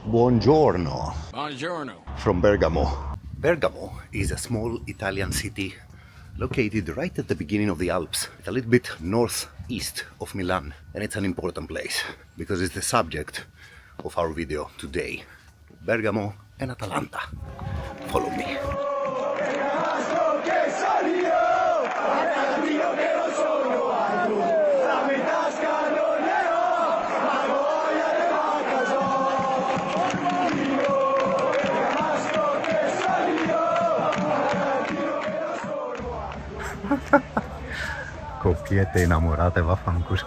Buongiorno. Buongiorno. From Bergamo. Bergamo is a small Italian city located right at the beginning of the Alps, a little bit northeast of Milan. And it's an important place because it's the subject of our video today. Bergamo and Atalanta. Follow me. Coppiette innamorate, vaffanculo.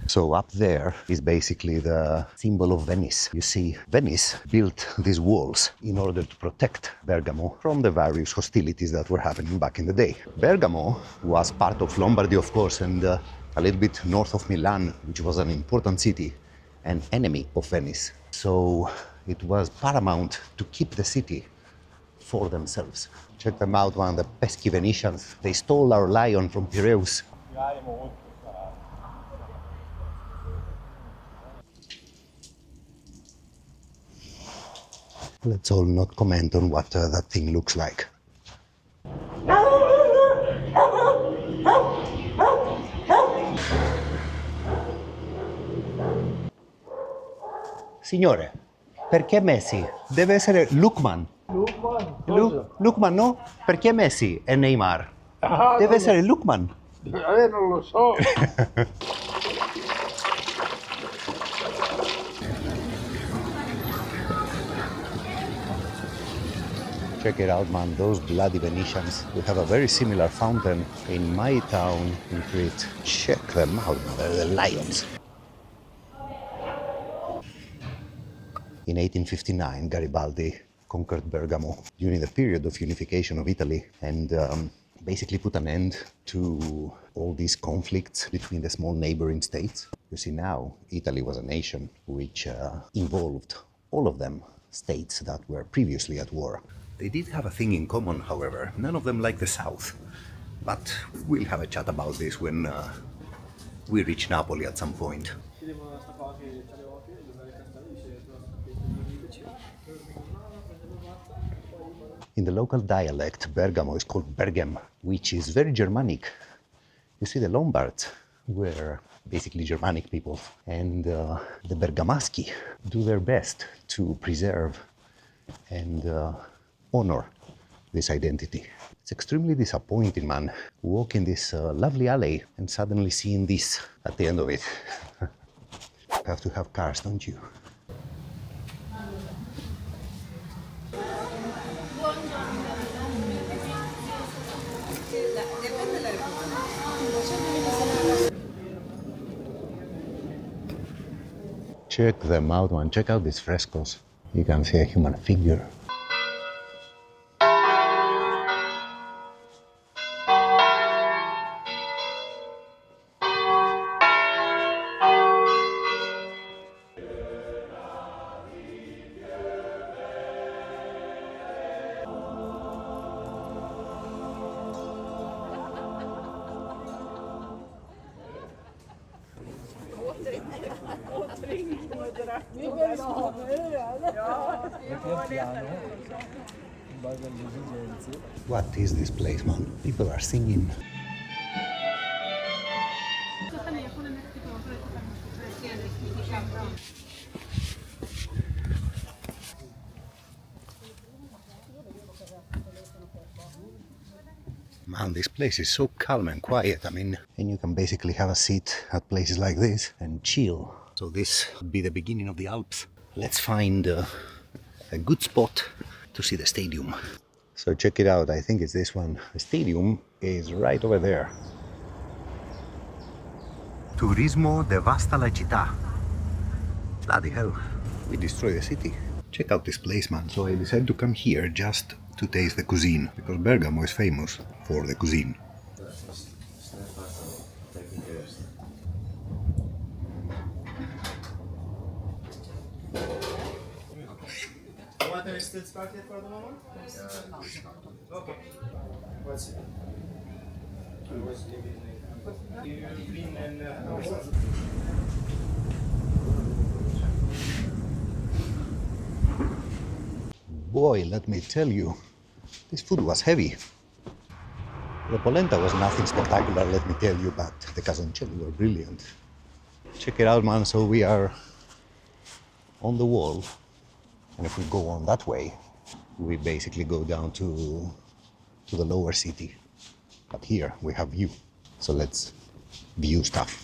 So up there is basically the symbol of Venice. You see, Venice built these walls in order to protect Bergamo from the various hostilities that were happening back in the day. Bergamo was part of Lombardy, of course, and a little bit north of Milan, which was an important city, an enemy of Venice. So it was paramount to keep the city for themselves. Check them out, one of the pesky Venetians. They stole our lion from Piraeus. Let's all not comment on what that thing looks like. Signore, perché Messi? Deve essere Lukman. Lukman, no? Perché Messi e Neymar? Deve essere Lukman. Non lo so. Check it out, man, those bloody Venetians. We have a very similar fountain in my town in Crete. Check them out, man, they're the lions. In 1859, Garibaldi conquered Bergamo during the period of unification of Italy and basically put an end to all these conflicts between the small neighboring states. You see, now Italy was a nation which involved all of them states that were previously at war. They did have a thing in common, however. None of them liked the south. But we'll have a chat about this when we reach Napoli at some point. In the local dialect, Bergamo is called Bergem, which is very Germanic. You see, the Lombards were basically Germanic people, and the Bergamaschi do their best to preserve and honor this identity. It's extremely disappointing, man. Walk in this lovely alley and suddenly seeing this at the end of it. You have to have cars, don't you? Check them out, man. Check out these frescoes. You can see a human figure. What is this place, man? People are singing. Man, this place is so calm and quiet. I mean, and you can basically have a seat at places like this and chill. So this would be the beginning of the Alps. Let's find a good spot to see the stadium. So check it out, I think it's this one. The stadium is right over there. Turismo devasta la città. Bloody hell, we destroy the city. Check out this place, man. So I decided to come here just to taste the cuisine, because Bergamo is famous for the cuisine. Nothing is still started for the moment? Okay. What's it? You've been in Boy, let me tell you, this food was heavy. The polenta was nothing spectacular, let me tell you, but the casoncelli were brilliant. Check it out, man. So we are on the wall, and if we go on that way, we basically go down to the lower city. But here we have view, so let's view stuff.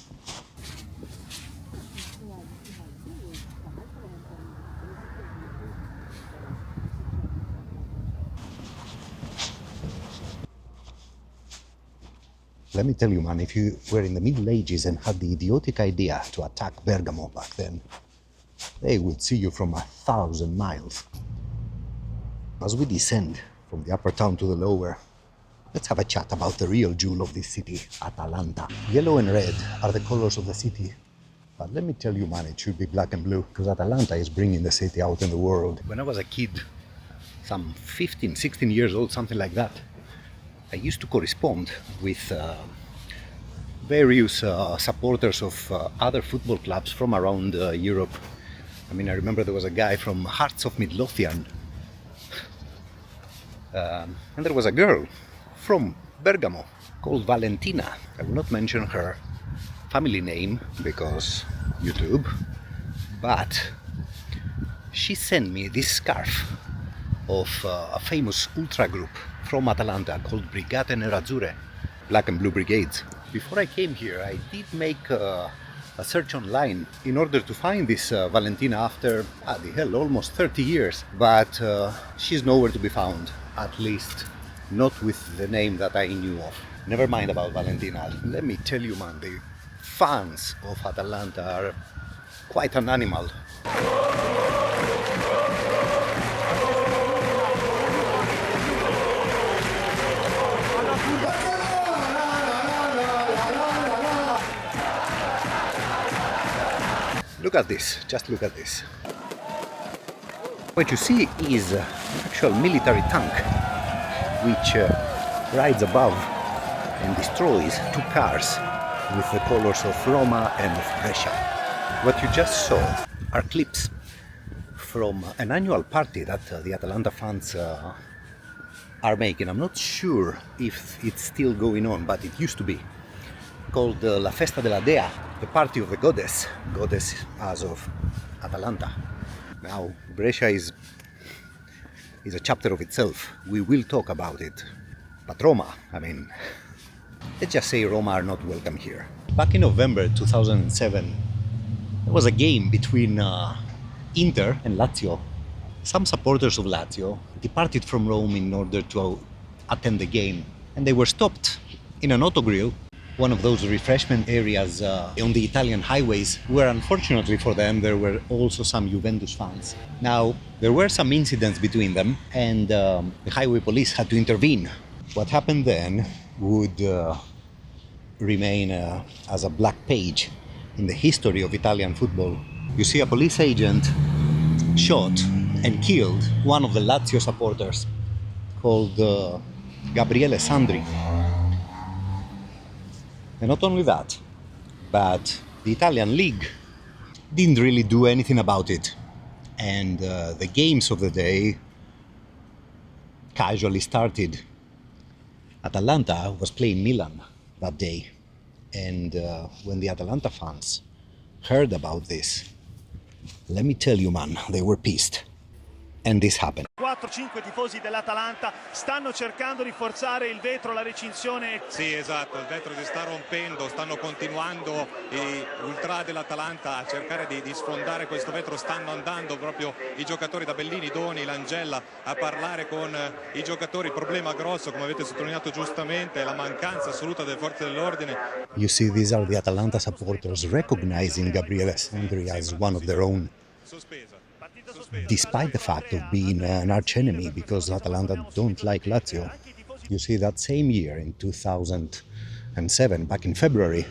Let me tell you, man, if you were in the Middle Ages and had the idiotic idea to attack Bergamo back then, they would see you from 1,000 miles. As we descend from the upper town to the lower, let's have a chat about the real jewel of this city, Atalanta. Yellow and red are the colors of the city, but let me tell you, man, it should be black and blue, because Atalanta is bringing the city out in the world. When I was a kid, some 15, 16 years old, something like that, I used to correspond with various supporters of other football clubs from around Europe. I mean, I remember there was a guy from Hearts of Midlothian, and there was a girl from Bergamo called Valentina. I will not mention her family name because YouTube, but she sent me this scarf of a famous ultra group from Atalanta called Brigate Nerazzurre, Black and Blue Brigades. Before I came here, I did make a search online in order to find this Valentina after, almost 30 years. But she's nowhere to be found, at least not with the name that I knew of. Never mind about Valentina. Let me tell you, man, the fans of Atalanta are quite an animal. Look at this, just look at this. What you see is an actual military tank which rides above and destroys two cars with the colors of Roma and of Brescia. What you just saw are clips from an annual party that the Atalanta fans are making. I'm not sure if it's still going on, but it used to be, called La Festa della Dea, the party of the goddess as of Atalanta. Now, Brescia is a chapter of itself. We will talk about it. But Roma, I mean, let's just say Roma are not welcome here. Back in November 2007, there was a game between Inter and Lazio. Some supporters of Lazio departed from Rome in order to attend the game, and they were stopped in an autogrill, one of those refreshment areas on the Italian highways, where unfortunately for them there were also some Juventus fans. Now, there were some incidents between them, and the highway police had to intervene. What happened then would remain as a black page in the history of Italian football. You see, a police agent shot and killed one of the Lazio supporters called Gabriele Sandri. And not only that, but the Italian league didn't really do anything about it. And the games of the day casually started. Atalanta was playing Milan that day. And when the Atalanta fans heard about this, let me tell you, man, they were pissed. And this happened. 4-5 tifosi dell'Atalanta stanno cercando di forzare il vetro, la recinzione. Sì, esatto, il vetro si sta rompendo, stanno continuando gli ultra dell'Atalanta a cercare di sfondare questo vetro, stanno andando proprio i giocatori da Bellini, Doni, Langella a parlare con i giocatori. Il problema grosso, come avete sottolineato giustamente, è la mancanza assoluta delle forze dell'ordine. You see, these are the Atalanta supporters recognizing Gabriele Sandri as one of their own, despite the fact of being an archenemy, because Atalanta don't like Lazio. You see, that same year, in 2007, back in February,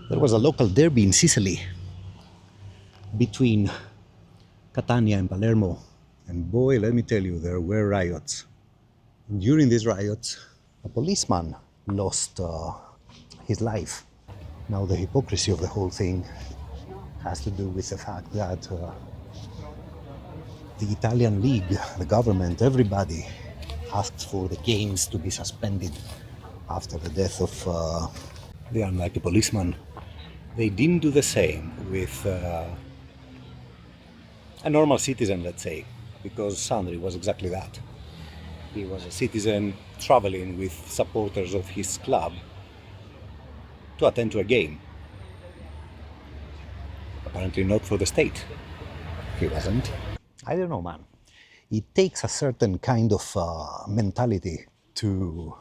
there was a local derby in Sicily between Catania and Palermo, And boy, let me tell you, there were riots. During these riots, a policeman lost his life. Now the hypocrisy of the whole thing has to do with the fact that the Italian league, the government, everybody asked for the games to be suspended after the death of the unlucky policeman. They didn't do the same with a normal citizen, let's say, because Sandri was exactly that. He was a citizen traveling with supporters of his club to attend to a game. Apparently not for the state. He wasn't. I don't know, man. It takes a certain kind of mentality to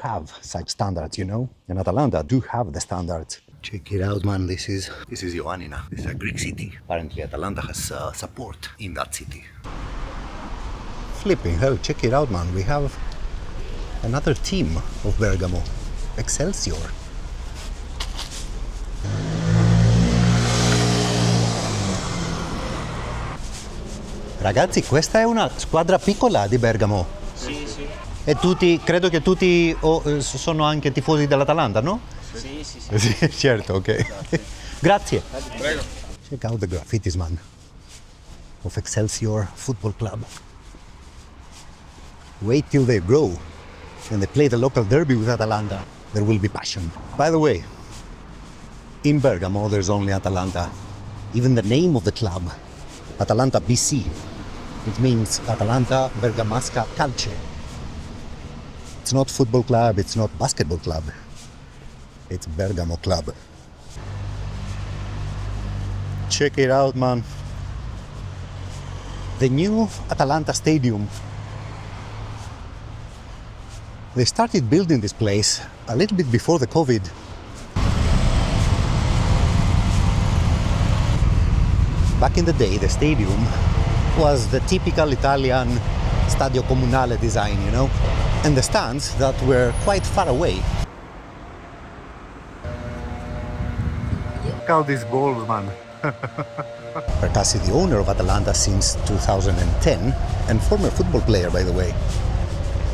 have such standards, you know? And Atalanta do have the standards. Check it out, man. This is Ioannina. This is a Greek city. Apparently Atalanta has support in that city. Flipping hell, check it out, man. We have another team of Bergamo. Excelsior. Ragazzi, questa è una squadra piccola di Bergamo. Sì, sì. E tutti, credo che tutti sono anche tifosi dell'Atalanta, no? Sì. Sì, certo, ok. Grazie. Prego. Check out the graffitis, man, of Excelsior Football Club. Wait till they grow and they play the local derby with Atalanta. There will be passion. By the way, in Bergamo there's only Atalanta. Even the name of the club, Atalanta BC, it means Atalanta Bergamasca Calcio. It's not football club, it's not basketball club. It's Bergamo club. Check it out, man. The new Atalanta Stadium. They started building this place a little bit before the COVID. Back in the day, the stadium was the typical Italian Stadio Comunale design, you know? And the stands that were quite far away. Look at these goals, man. Percassi, the owner of Atalanta since 2010, and former football player, by the way.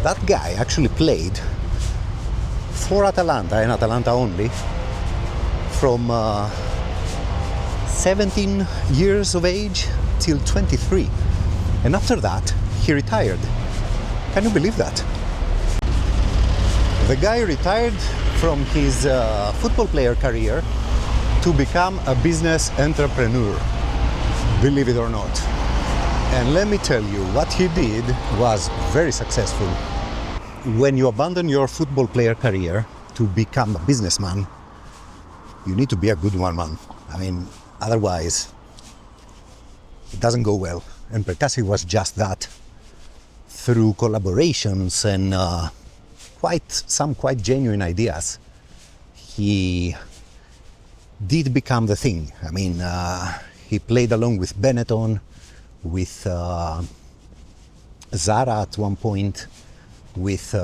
That guy actually played for Atalanta and Atalanta only from 17 years of age till 23. And after that, he retired. Can you believe that? The guy retired from his football player career to become a business entrepreneur, believe it or not. And let me tell you, what he did was very successful. When you abandon your football player career to become a businessman, you need to be a good one, man. I mean, otherwise, it doesn't go well. And Percassi was just that. Through collaborations and some quite genuine ideas, he did become the thing. I mean, he played along with Benetton, with Zara at one point, with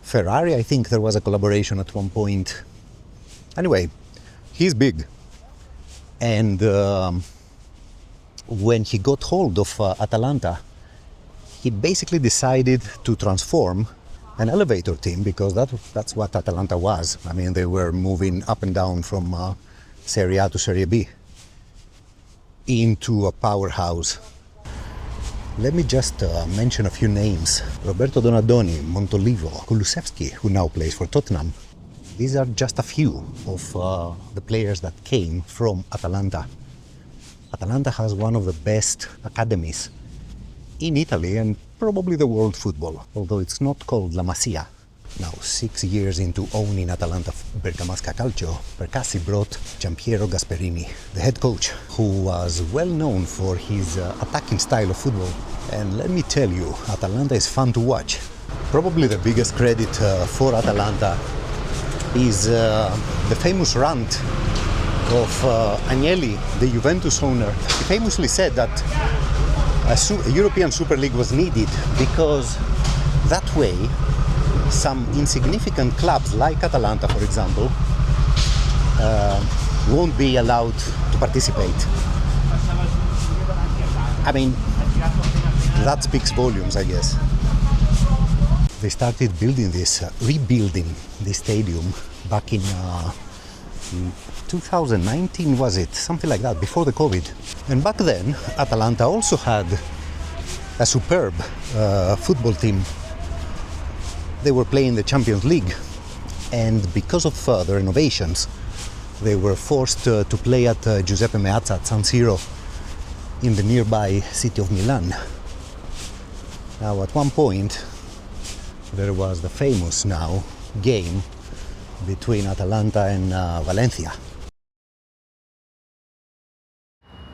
Ferrari. I think there was a collaboration at one point. Anyway, he's big. And when he got hold of Atalanta, he basically decided to transform an elevator team, because that's what Atalanta was. I mean, they were moving up and down from Serie A to Serie B into a powerhouse. Let me just mention a few names. Roberto Donadoni, Montolivo, Kulusevski, who now plays for Tottenham. These are just a few of the players that came from Atalanta. Atalanta has one of the best academies in Italy and probably the world football, although it's not called La Masia. Now, 6 years into owning Atalanta Bergamasca Calcio, Percassi brought Giampiero Gasperini, the head coach, who was well known for his attacking style of football. And let me tell you, Atalanta is fun to watch. Probably the biggest credit for Atalanta is the famous rant of Agnelli, the Juventus owner. He famously said that a European Super League was needed because that way some insignificant clubs like Atalanta, for example, won't be allowed to participate. I mean, that speaks volumes, I guess. They started building this, rebuilding this stadium back in 2019, was it? Something like that, before the COVID. And back then, Atalanta also had a superb football team. They were playing the Champions League, and because of the renovations, they were forced to play at Giuseppe Meazza at San Siro in the nearby city of Milan. Now, at one point, there was the famous now game between Atalanta and Valencia.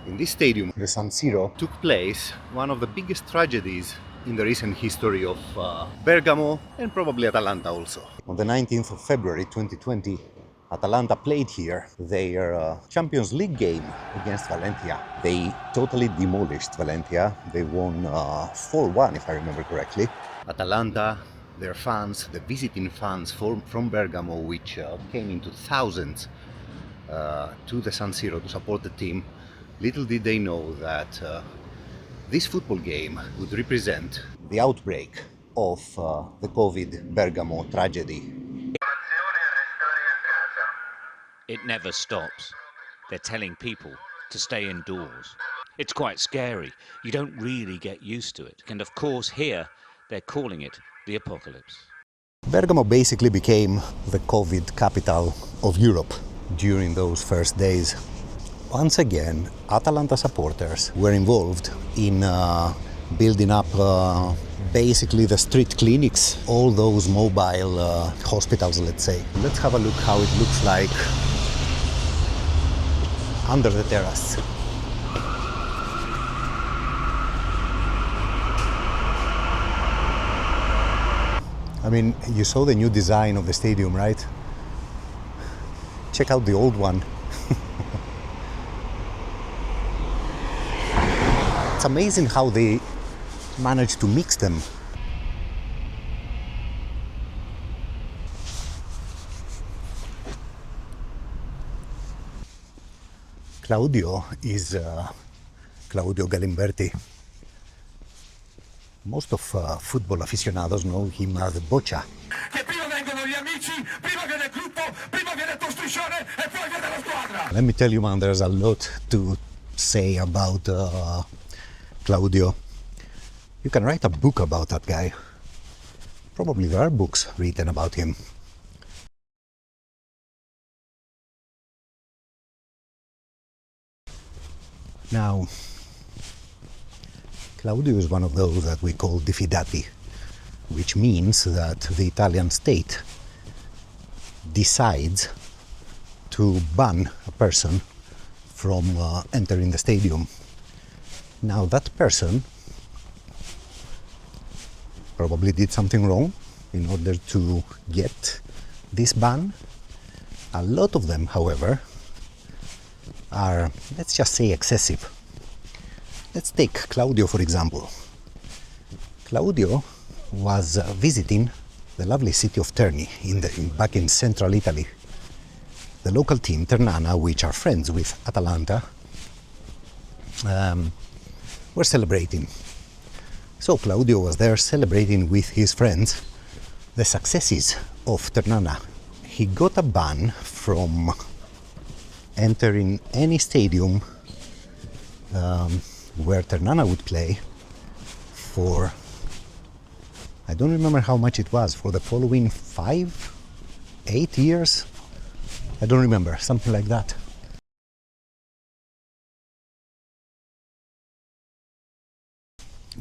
In this stadium, the San Siro, took place one of the biggest tragedies in the recent history of Bergamo and probably Atalanta also. On the 19th of February 2020, Atalanta played here their Champions League game against Valencia. They totally demolished Valencia. They won 4-1, if I remember correctly. Atalanta, their fans, the visiting fans from Bergamo, which came into thousands to the San Siro to support the team, little did they know that this football game would represent the outbreak of the COVID Bergamo tragedy. It never stops. They're telling people to stay indoors. It's quite scary. You don't really get used to it. And of course here, they're calling it the apocalypse. Bergamo basically became the COVID capital of Europe during those first days. Once again, Atalanta supporters were involved in building up basically the street clinics, all those mobile hospitals, let's say. Let's have a look how it looks like under the terrace. I mean, you saw the new design of the stadium, right? Check out the old one. It's amazing how they managed to mix them. Claudio is Claudio Galimberti. Most of football aficionados know him as Boccia. Let me tell you, man, there's a lot to say about Claudio. You can write a book about that guy. Probably there are books written about him. Now, Claudio is one of those that we call diffidati, which means that the Italian state decides to ban a person from entering the stadium. Now, that person probably did something wrong in order to get this ban. A lot of them, however, are, let's just say, excessive. Let's take Claudio, for example. Claudio was visiting the lovely city of Terni back in central Italy. The local team, Ternana, which are friends with Atalanta, were celebrating. So Claudio was there celebrating with his friends the successes of Ternana. He got a ban from entering any stadium where Ternana would play for, I don't remember how much it was, for the following 5-8 years. I don't remember, something like that.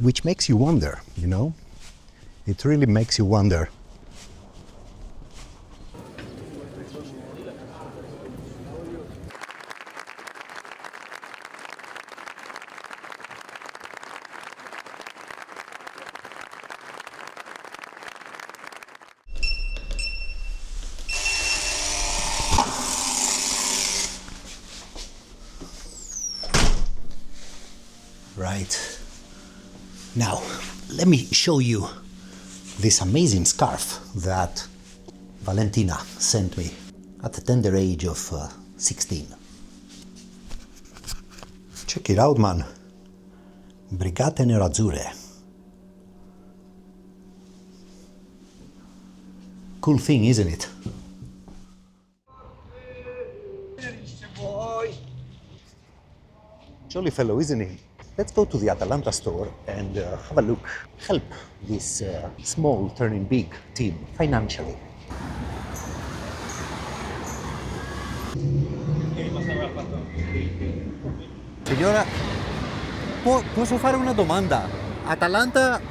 Which makes you wonder, you know? It really makes you wonder. Right. Now, let me show you this amazing scarf that Valentina sent me at the tender age of 16. Check it out, man. Brigate Nerazzurre. Cool thing, isn't it? Jolly fellow, isn't he? Let's go to the Atalanta store and have a look. Help this small turning big team financially. Signora, posso fare una domanda? Atalanta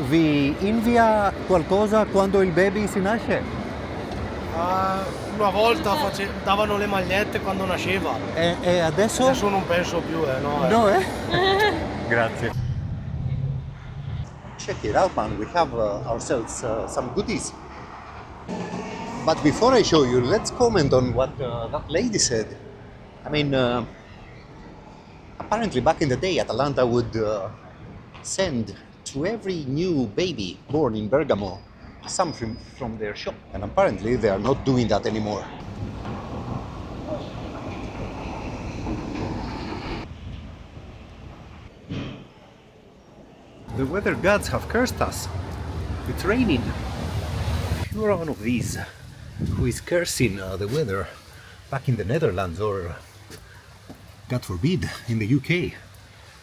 vi invia qualcosa quando il baby si nasce? Una volta davano le magliette quando nasceva. E adesso? Adesso non penso più, no. No, Grazie. Check it out, man. We have ourselves some goodies. But before I show you, let's comment on what that lady said. I mean, apparently back in the day, Atalanta would send to every new baby born in Bergamo something from their shop. And apparently they are not doing that anymore. The weather gods have cursed us. It's raining. If you are one of these who is cursing the weather back in the Netherlands or, God forbid, in the UK.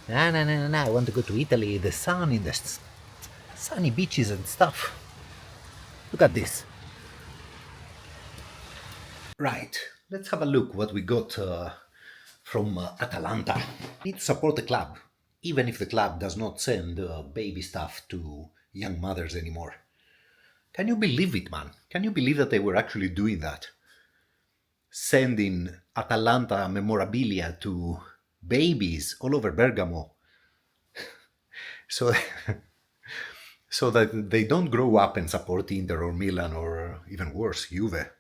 No, I want to go to Italy, the sun, in the sunny beaches and stuff. Look at this. Right, let's have a look what we got from Atalanta. We need to support the club, even if the club does not send baby stuff to young mothers anymore. Can you believe it, man? Can you believe that they were actually doing that? Sending Atalanta memorabilia to babies all over Bergamo. So that they don't grow up and support Inter or Milan or even worse, Juve.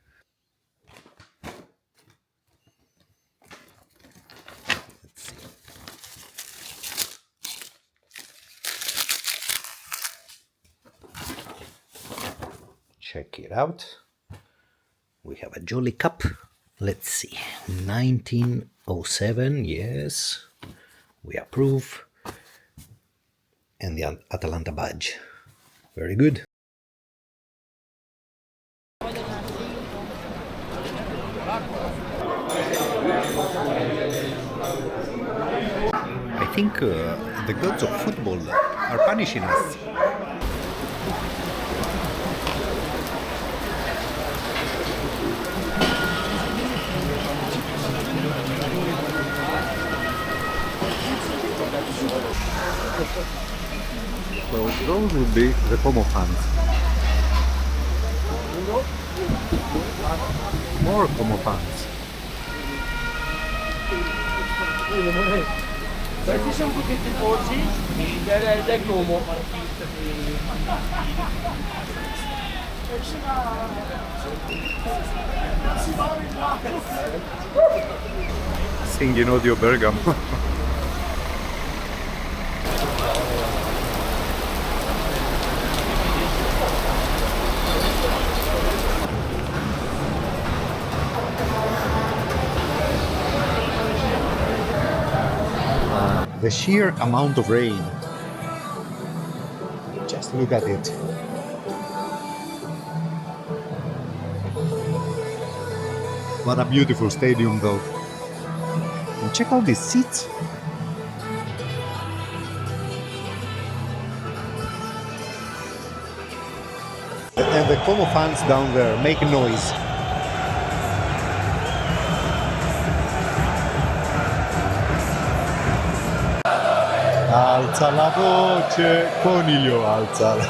Check it out. We have a Jolly Cup. Let's see. 1907, yes. We approve. And the Atalanta badge. Very good. I think the gods of football are punishing us. So those would be the Como fans. More Como fans. Questi sono tutti tifosi del Como. Singing Odio Bergamo. The sheer amount of rain. Just look at it. What a beautiful stadium though. And check out these seats. And the Como fans down there making noise. Alza la voce, coniglio, alzala.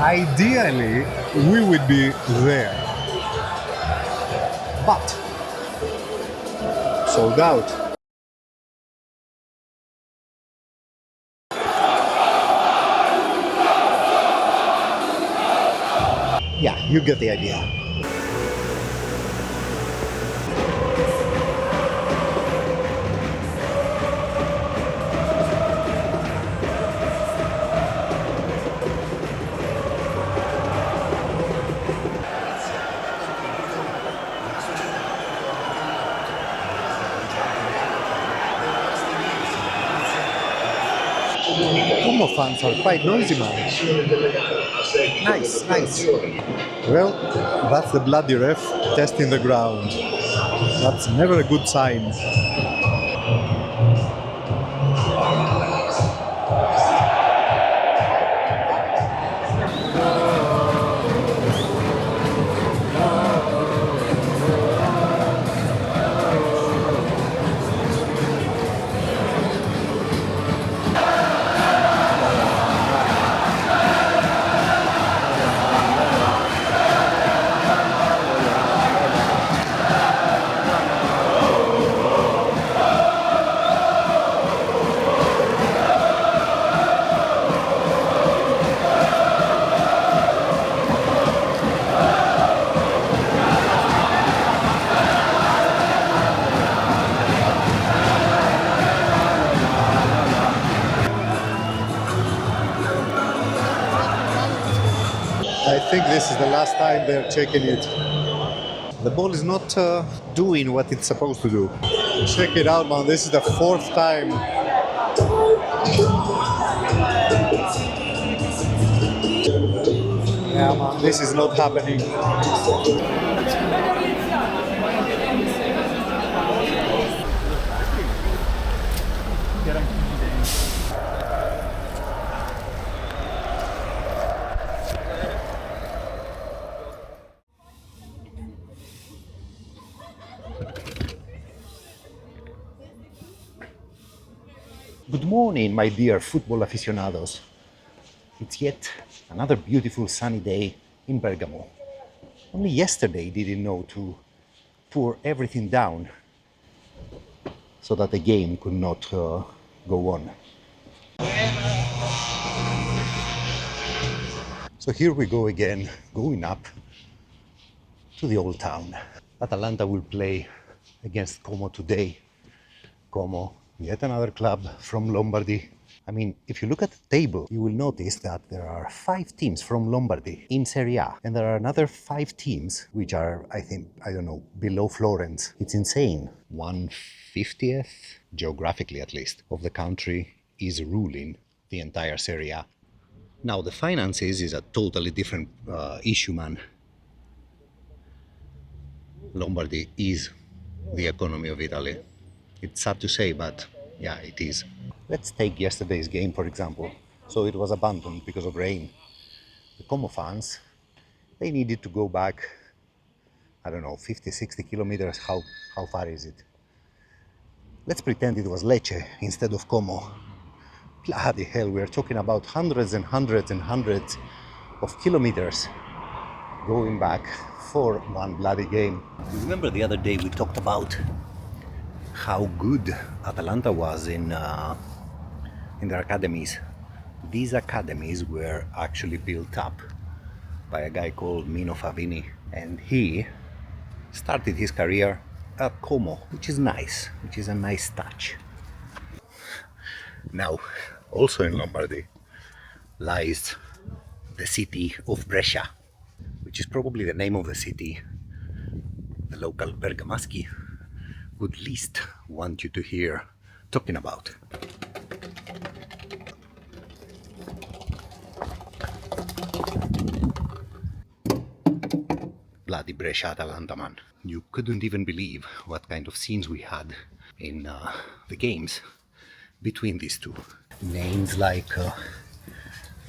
Ideally, we would be there. But, sold out. Yeah, you get the idea. fans are quite noisy, man. Nice, nice. Well, that's the bloody ref testing the ground. That's never a good sign. I think this is the last time they're checking it. The ball is not doing what it's supposed to do. Check it out, man. This is the fourth time. Yeah, man. This is not happening. Good morning, my dear football aficionados. It's yet another beautiful sunny day in Bergamo. Only yesterday did it know to pour everything down so that the game could not go on. So here we go again, going up to the old town. Atalanta will play against Como today. Como, yet another club from Lombardy. I mean, if you look at the table, you will notice that there are 5 teams from Lombardy in Serie A, and there are another 5 teams which are, I don't know, below Florence. It's insane. 1/50th, geographically at least, of the country is ruling the entire Serie A. Now, the finances is a totally different issue, man. Lombardy is the economy of Italy. It's sad to say, but yeah, it is. Let's take yesterday's game, for example. So it was abandoned because of rain. The Como fans, they needed to go back, I don't know, 50, 60 kilometers. How far is it? Let's pretend it was Lecce instead of Como. Bloody hell, we're talking about hundreds and hundreds and hundreds of kilometers going back for one bloody game. Remember the other day we talked about how good Atalanta was in their academies. These academies were actually built up by a guy called Mino Favini, and he started his career at Como, which is nice, which is a nice touch. Now, also in Lombardy lies the city of Brescia, which is probably the name of the city the local Bergamaschi would least want you to hear talking about. Bloody Brescia Atalanta, man. You couldn't even believe what kind of scenes we had in the games between these two. Names like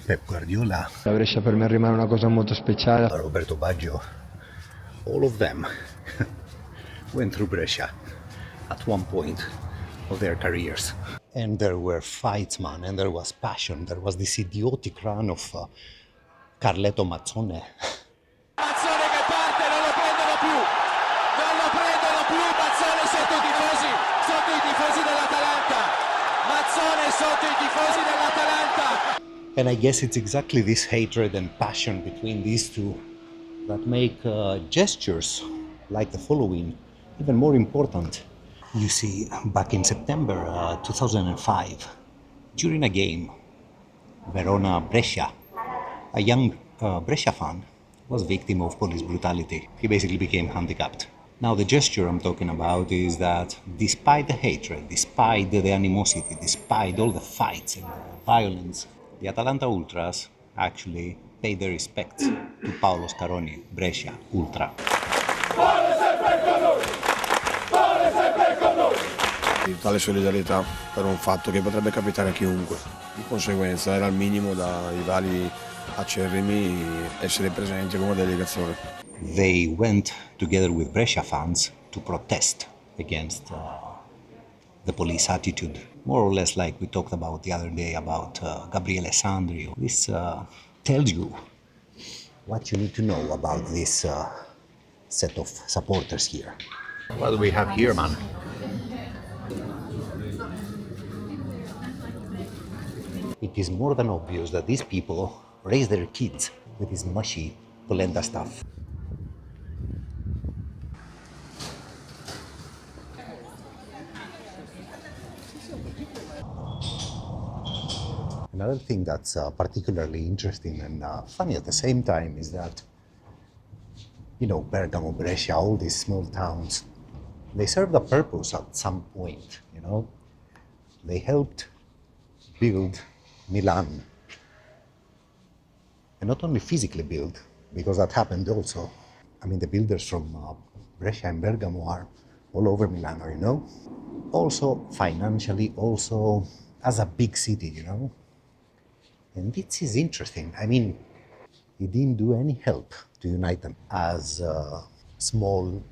Pep Guardiola, La Brescia per me rimane una cosa molto speciale. Roberto Baggio, all of them went through Brescia at one point of their careers. And there were fights, man, and there was passion. There was this idiotic run of Carleto Mazzone. Mazzone che parte, non lo prendono più, Mazzone sotto i tifosi dell'Atalanta, Mazzone sotto i tifosi dell'Atalanta. And I guess it's exactly this hatred and passion between these two that make gestures like the following even more important. You see, back in September 2005, during a game, Verona-Brescia, a young Brescia fan was victim of police brutality. He basically became handicapped. Now, the gesture I'm talking about is that despite the hatred, despite the animosity, despite all the fights and the violence, The Atalanta Ultras actually pay their respects to Paolo Scaroni, Brescia Ultra. Di tale solidarietà per un fatto che potrebbe capitare a chiunque. Di conseguenza era il minimo dai vari acerrimi essere presenti come delegazione. They went together with Brescia fans to protest against the police attitude. More or less like we talked about the other day about Gabriele Sandri. This tells you what you need to know about this set of supporters here. What do we have here, man? It is more than obvious that these people raise their kids with this mushy polenta stuff. Another thing that's particularly interesting and funny at the same time is that, you know, Bergamo, Brescia, all these small towns, they served a purpose at some point, you know. They helped build Milan. And not only physically build, because that happened also. I mean, the builders from Brescia and Bergamo are all over Milan, you know. Also financially, also as a big city, you know. And this is interesting. I mean, he didn't do any help to unite them as small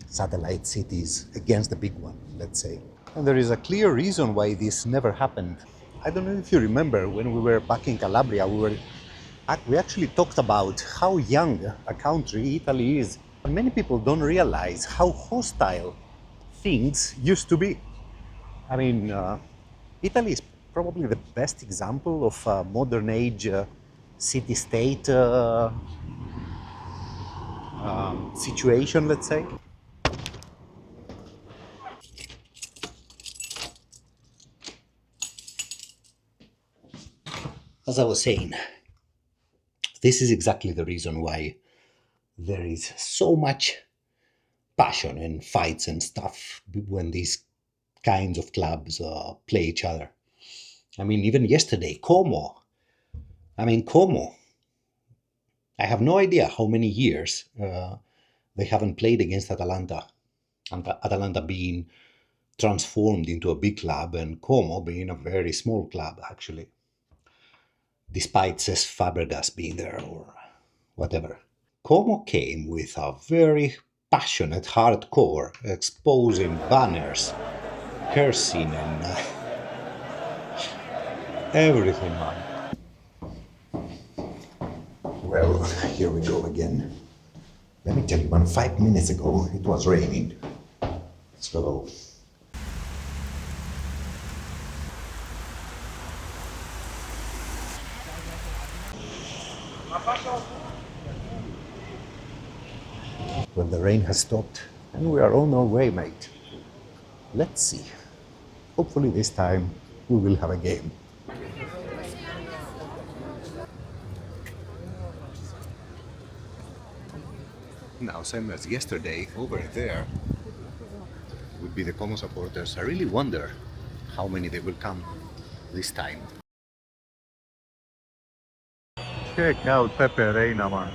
satellite cities against the big one, let's say. And there is a clear reason why this never happened. I don't know if you remember when we were back in Calabria, we actually talked about how young a country Italy is. And many people don't realize how hostile things used to be. I mean, Italy is probably the best example of a modern age city-state situation, let's say. As I was saying, this is exactly the reason why there is so much passion and fights and stuff when these kinds of clubs play each other. I mean, even yesterday, Como. I have no idea how many years they haven't played against Atalanta. Atalanta being transformed into a big club and Como being a very small club, actually. Despite Cesc Fabregas being there or whatever. Como came with a very passionate hardcore, exposing banners, cursing and everything, man. Well, here we go again. Let me tell you, man, 5 minutes ago it was raining. So well, the rain has stopped and we are on our way, mate. Let's see. Hopefully this time we will have a game. Now, same as yesterday, over there would be the Como supporters. I really wonder how many they will come this time. Check out Pepe Reina, man.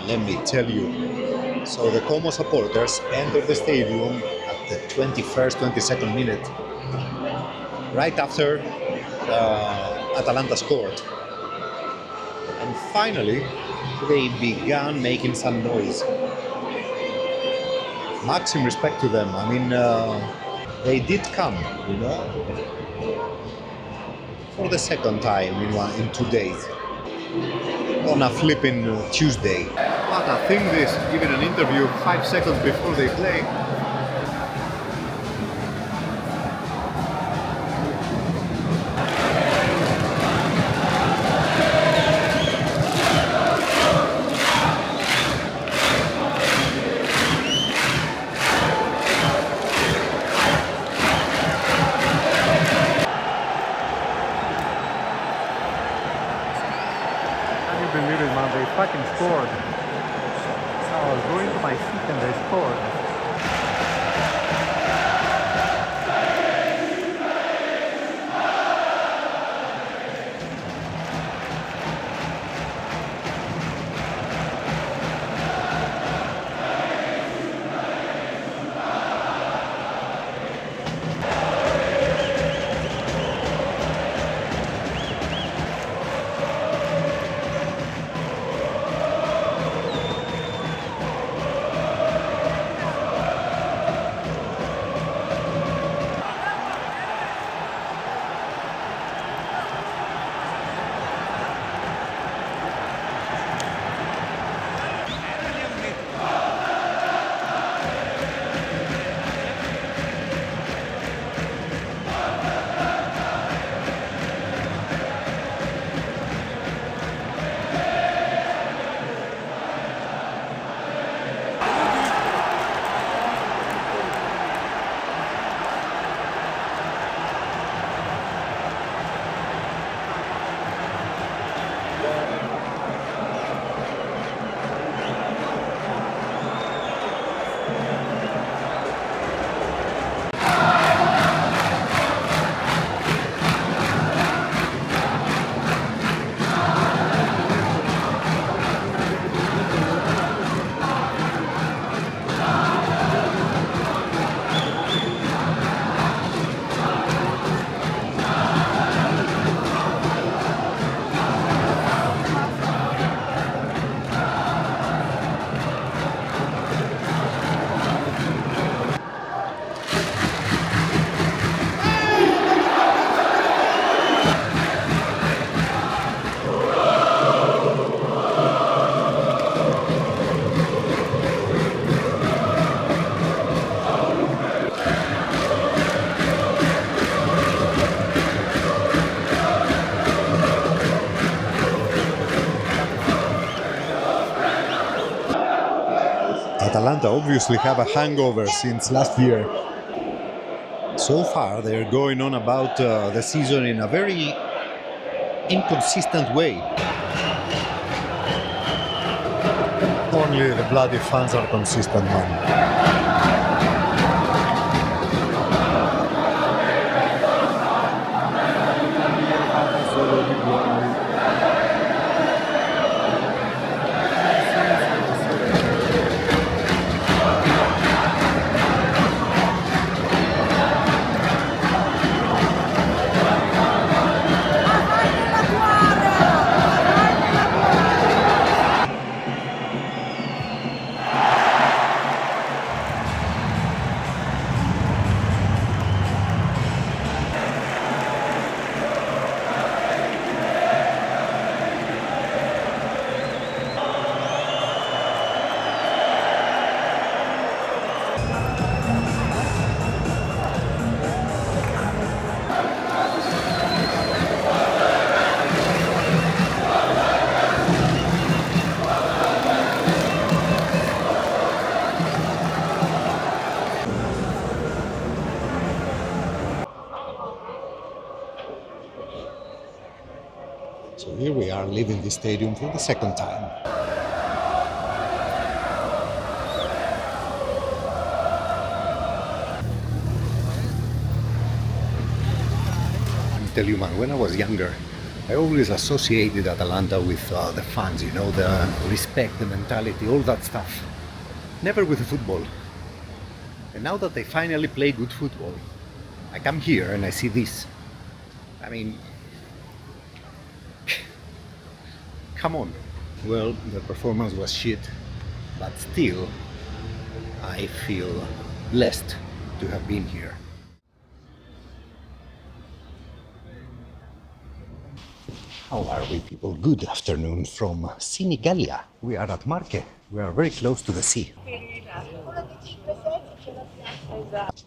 let me tell you. So the Como supporters entered the stadium at the 21st, 22nd minute, right after Atalanta scored. And finally, they began making some noise. Maximum respect to them. I mean, they did come, you know, for the second time in 2 days, on a flipping Tuesday. But I think this, giving an interview 5 seconds before they play. Believe it, man, they fucking scored. I was going to my seat and they scored. Atalanta obviously have a hangover since last year. So far, they're going on about the season in a very inconsistent way. Only the bloody fans are consistent, man. So here we are leaving the stadium for the second time. I tell you, man, when I was younger, I always associated Atalanta with the fans, you know, the respect, the mentality, all that stuff. Never with the football. And now that they finally play good football, I come here and I see this. I mean, come on. Well, the performance was shit, but still, I feel blessed to have been here. How are we, people? Good afternoon from Senigallia. We are at Marche. We are very close to the sea.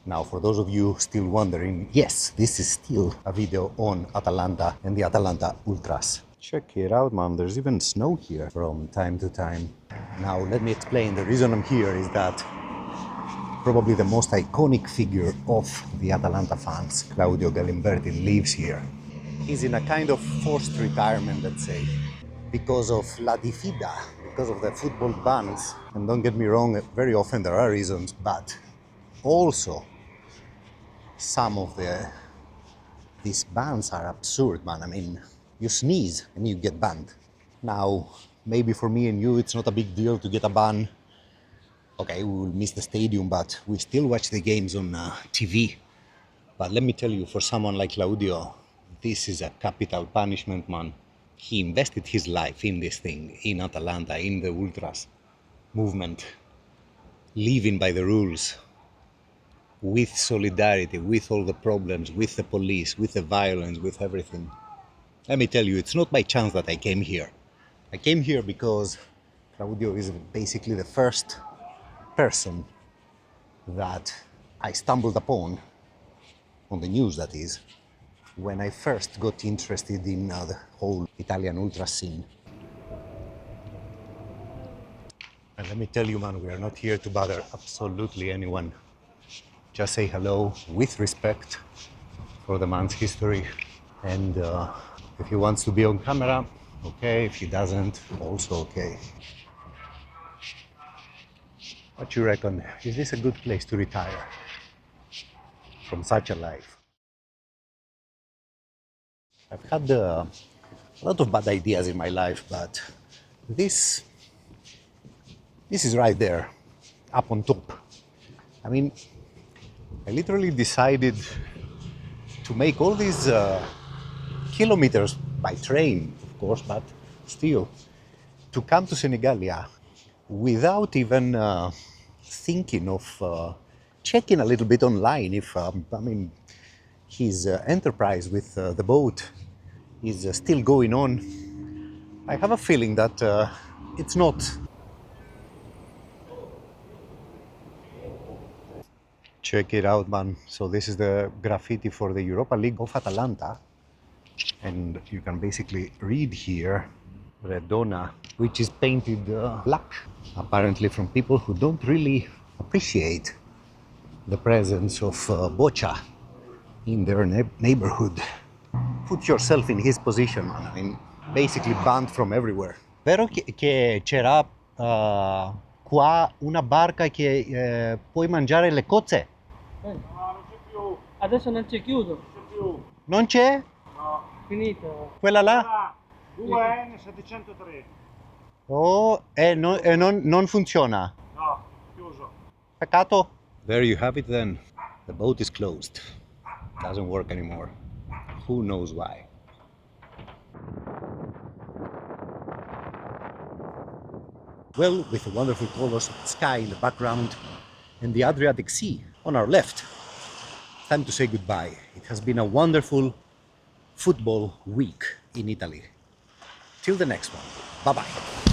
Now, for those of you still wondering, yes, this is still a video on Atalanta and the Atalanta Ultras. Check it out, man. There's even snow here from time to time. Now, let me explain. The reason I'm here is that probably the most iconic figure of the Atalanta fans, Claudio Galimberti, lives here. He's in a kind of forced retirement, let's say, because of La Difida, because of the football bans. And don't get me wrong, very often there are reasons, but also some of these bans are absurd, man. I mean, you sneeze and you get banned. Now, maybe for me and you, it's not a big deal to get a ban. Okay, we will miss the stadium, but we still watch the games on TV. But let me tell you, for someone like Claudio, this is a capital punishment, man. He invested his life in this thing, in Atalanta, in the Ultras movement, living by the rules, with solidarity, with all the problems, with the police, with the violence, with everything. Let me tell you, it's not by chance that I came here. I came here because Claudio is basically the first person that I stumbled upon, on the news that is, when I first got interested in the whole Italian ultra scene. And let me tell you, man, we are not here to bother absolutely anyone. Just say hello with respect for the man's history. And if he wants to be on camera, okay. If he doesn't, also okay. What you reckon? Is this a good place to retire from such a life? I've had a lot of bad ideas in my life, but this is right there, up on top. I mean, I literally decided to make all these kilometers by train, of course, but still, to come to Senigallia without even thinking of checking a little bit online if, his enterprise with the boat is still going on. I have a feeling that it's not. Check it out, man. So this is the graffiti for the Europa League of Atalanta. And you can basically read here, Redona, which is painted black, apparently from people who don't really appreciate the presence of Boccia in their neighborhood. Put yourself in his position, man. I mean, basically banned from everywhere. Vero che c'era qua una barca che puoi mangiare le cozze? No, non c'è più. Adesso non c'è chiuso. Non c'è più. Non c'è? No. Finito. Quella là? 2N703. Oh, non funziona. No, chiuso. Peccato. There you have it then. The boat is closed. Doesn't work anymore. Who knows why? Well, with the wonderful colors of the sky in the background and the Adriatic Sea on our left, time to say goodbye. It has been a wonderful football week in Italy. Till the next one. Bye-bye.